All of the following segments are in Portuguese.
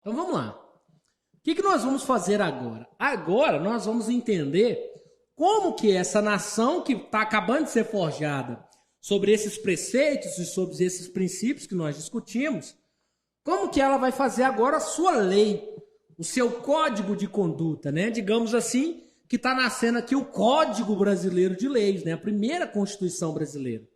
Então vamos lá. O que nós vamos fazer agora? Agora nós vamos entender como que essa nação que está acabando de ser forjada sobre esses preceitos e sobre esses princípios que nós discutimos, como que ela vai fazer agora a sua lei, o seu código de conduta, né? Digamos assim, que está nascendo aqui o Código Brasileiro de Leis, né? A primeira Constituição brasileira.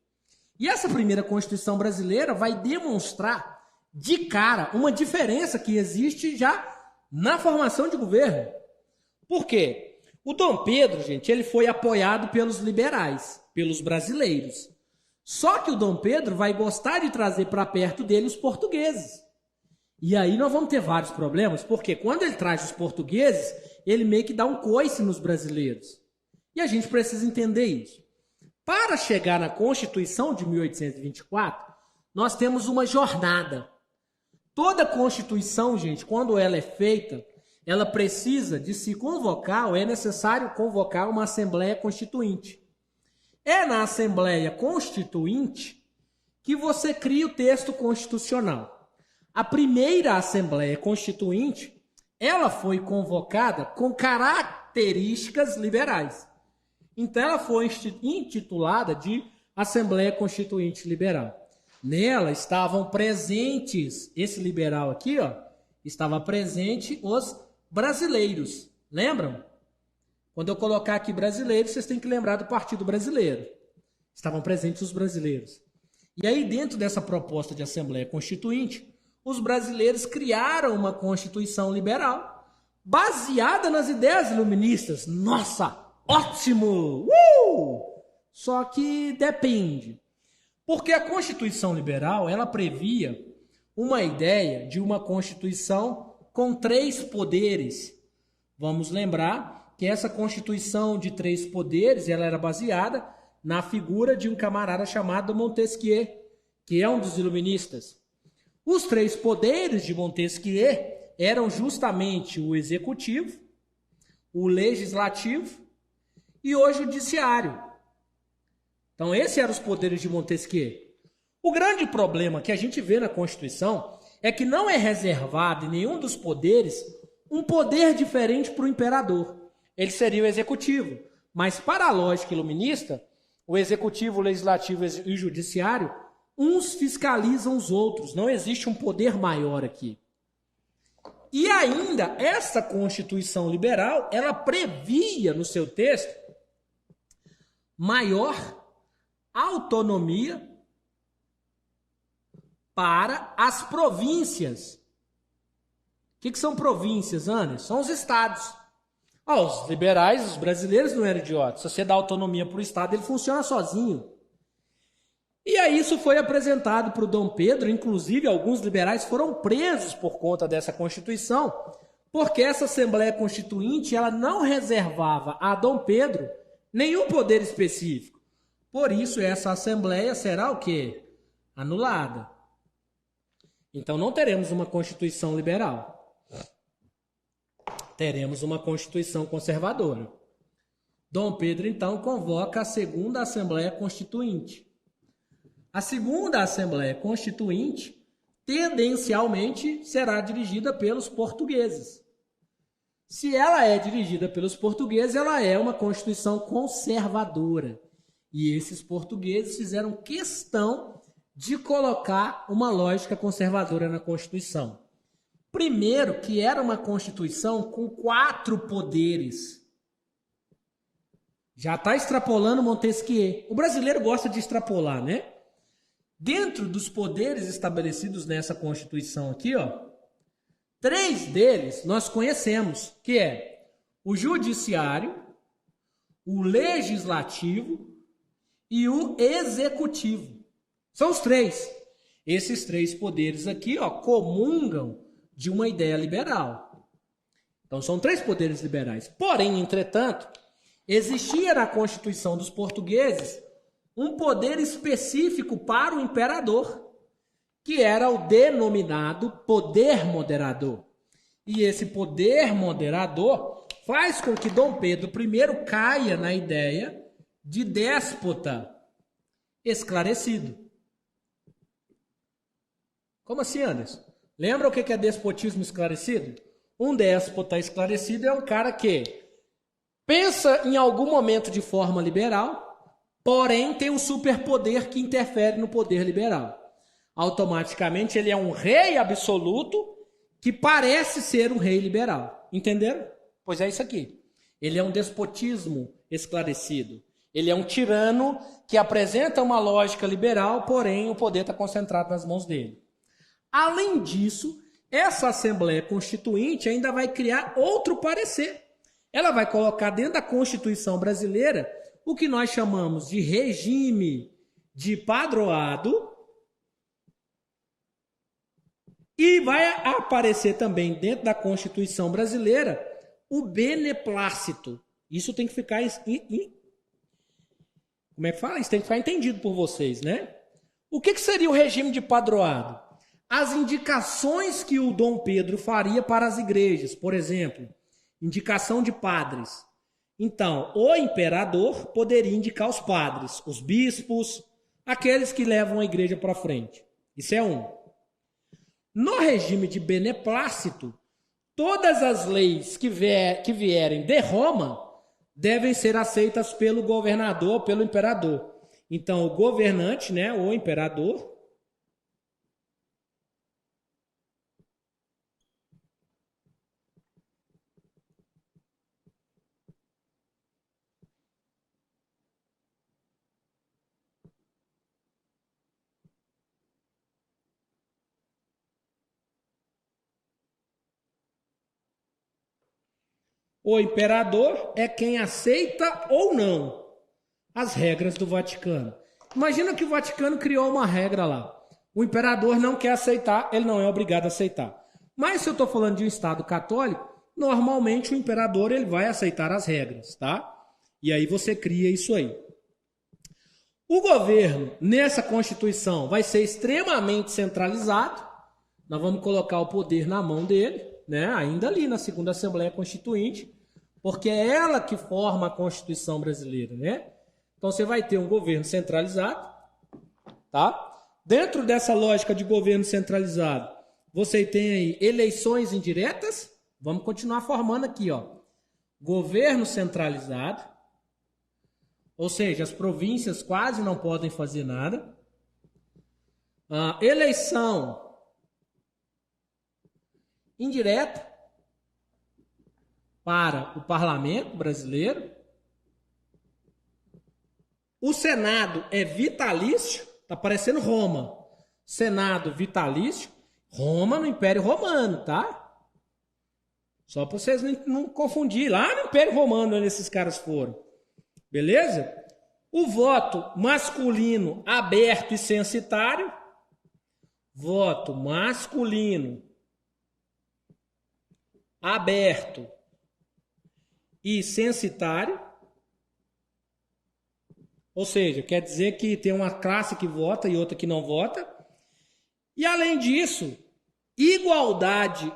E essa primeira Constituição brasileira vai demonstrar de cara uma diferença que existe já na formação de governo. Por quê? O Dom Pedro, gente, ele foi apoiado pelos liberais, pelos brasileiros. Só que o Dom Pedro vai gostar de trazer para perto dele os portugueses. E aí nós vamos ter vários problemas, porque quando ele traz os portugueses, ele meio que dá um coice nos brasileiros. E a gente precisa entender isso. Para chegar na Constituição de 1824, nós temos uma jornada. Toda Constituição, gente, quando ela é feita, ela precisa de se convocar, ou é necessário convocar uma Assembleia Constituinte. É na Assembleia Constituinte que você cria o texto constitucional. A primeira Assembleia Constituinte, ela foi convocada com características liberais. Então, ela foi intitulada de Assembleia Constituinte Liberal. Nela estavam presentes, esse liberal aqui, ó, estava presente os brasileiros. Lembram? Quando eu colocar aqui brasileiros, vocês têm que lembrar do Partido Brasileiro. Estavam presentes os brasileiros. E aí, dentro dessa proposta de Assembleia Constituinte, os brasileiros criaram uma Constituição liberal baseada nas ideias iluministas. Nossa, ótimo! Só que depende. Porque a Constituição liberal, ela previa uma ideia de uma Constituição com 3 poderes. Vamos lembrar que essa Constituição de 3 poderes, ela era baseada na figura de um camarada chamado Montesquieu, que é um dos iluministas. Os 3 poderes de Montesquieu eram justamente o executivo, o legislativo e o judiciário. Então, esses eram os poderes de Montesquieu. O grande problema que a gente vê na Constituição é que não é reservado em nenhum dos poderes um poder diferente para o imperador. Ele seria o executivo. Mas, para a lógica iluminista, o executivo, o legislativo e o judiciário, uns fiscalizam os outros. Não existe um poder maior aqui. E ainda, essa Constituição liberal, ela previa no seu texto maior autonomia para as províncias. O que são províncias, Anderson? São os estados. Os liberais, os brasileiros não eram idiotas. Se você dá autonomia para o estado, ele funciona sozinho. E aí isso foi apresentado para o Dom Pedro, inclusive alguns liberais foram presos por conta dessa Constituição, porque essa Assembleia Constituinte ela não reservava a Dom Pedro nenhum poder específico. Por isso, essa Assembleia será o quê? Anulada. Então, não teremos uma Constituição liberal. Teremos uma Constituição conservadora. Dom Pedro, então, convoca a segunda Assembleia Constituinte. A segunda Assembleia Constituinte, tendencialmente, será dirigida pelos portugueses. Se ela é dirigida pelos portugueses, ela é uma Constituição conservadora. E esses portugueses fizeram questão de colocar uma lógica conservadora na Constituição. Primeiro, que era uma Constituição com 4 poderes. Já está extrapolando Montesquieu. O brasileiro gosta de extrapolar, né? Dentro dos poderes estabelecidos nessa Constituição aqui, ó, 3 deles nós conhecemos, que é o judiciário, o legislativo e o executivo. São os 3. Esses 3 poderes aqui, ó, comungam de uma ideia liberal. Então são 3 poderes liberais. Porém, entretanto, existia na Constituição dos portugueses um poder específico para o imperador, que era o denominado poder moderador. E esse poder moderador faz com que Dom Pedro I caia na ideia de déspota esclarecido. Como assim, Anderson? Lembra o que é despotismo esclarecido? Um déspota esclarecido é um cara que pensa em algum momento de forma liberal, porém tem um superpoder que interfere no poder liberal. Automaticamente ele é um rei absoluto que parece ser um rei liberal. Entenderam? Pois é isso aqui. Ele é um despotismo esclarecido. Ele é um tirano que apresenta uma lógica liberal, porém o poder está concentrado nas mãos dele. Além disso, essa Assembleia Constituinte ainda vai criar outro parecer. Ela vai colocar dentro da Constituição brasileira o que nós chamamos de regime de padroado e vai aparecer também dentro da Constituição brasileira o beneplácito. Isso tem que ficar... Como é que fala? Isso tem que ficar entendido por vocês, né? O que seria o regime de padroado? As indicações que o Dom Pedro faria para as igrejas, por exemplo, indicação de padres. Então, o imperador poderia indicar os padres, os bispos, aqueles que levam a igreja para frente. Isso é um. No regime de beneplácito, todas as leis que vierem de Roma devem ser aceitas pelo governador, pelo imperador. Então, o governante, né, o imperador, o imperador é quem aceita ou não as regras do Vaticano. Imagina que o Vaticano criou uma regra lá. O imperador não quer aceitar, ele não é obrigado a aceitar. Mas se eu estou falando de um Estado católico, normalmente o imperador ele vai aceitar as regras, tá? E aí você cria isso aí. O governo, nessa Constituição, vai ser extremamente centralizado. Nós vamos colocar o poder na mão dele, né? Ainda ali na segunda Assembleia Constituinte, porque é ela que forma a Constituição brasileira, né? Então você vai ter um governo centralizado, tá? Dentro dessa lógica de governo centralizado, você tem aí eleições indiretas. Vamos continuar formando aqui, ó. Governo centralizado, ou seja, as províncias quase não podem fazer nada. Eleição indireta para o parlamento brasileiro. O Senado é vitalício, tá parecendo Roma. Senado vitalício, Roma no Império Romano, tá? Só para vocês não confundir. Lá no Império Romano onde esses caras foram. Beleza? O voto masculino aberto e censitário. Voto masculino aberto e censitário. Ou seja, quer dizer que tem uma classe que vota e outra que não vota. E além disso, igualdade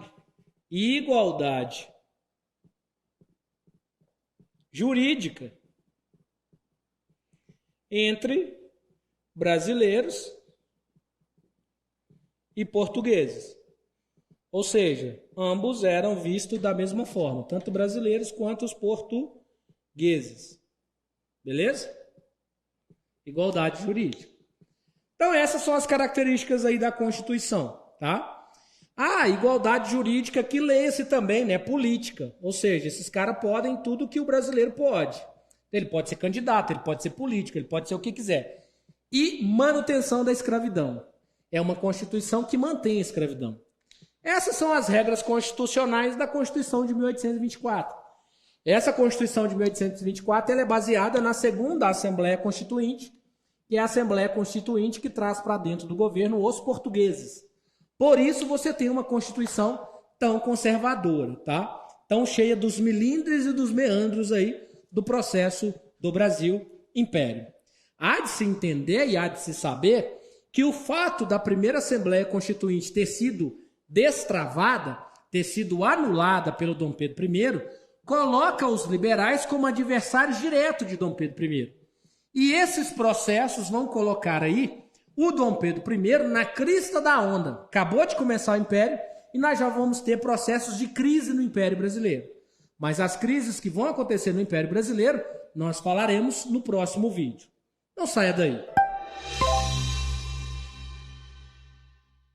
jurídica entre brasileiros e portugueses. Ou seja, ambos eram vistos da mesma forma, tanto brasileiros quanto os portugueses. Beleza? Igualdade jurídica. Então essas são as características aí da Constituição, tá? Igualdade jurídica que leia-se também, né? Política. Ou seja, esses caras podem tudo que o brasileiro pode. Ele pode ser candidato, ele pode ser político, ele pode ser o que quiser. E manutenção da escravidão. É uma Constituição que mantém a escravidão. Essas são as regras constitucionais da Constituição de 1824. Essa Constituição de 1824 ela é baseada na segunda Assembleia Constituinte, que é a Assembleia Constituinte que traz para dentro do governo os portugueses. Por isso você tem uma Constituição tão conservadora, tá? Tão cheia dos milindres e dos meandros aí do processo do Brasil Império. Há de se entender e há de se saber que o fato da primeira Assembleia Constituinte ter sido destravada, ter sido anulada pelo Dom Pedro I, coloca os liberais como adversários diretos de Dom Pedro I. E esses processos vão colocar aí o Dom Pedro I na crista da onda. Acabou de começar o Império e nós já vamos ter processos de crise no Império Brasileiro. Mas as crises que vão acontecer no Império Brasileiro, nós falaremos no próximo vídeo. Não saia daí.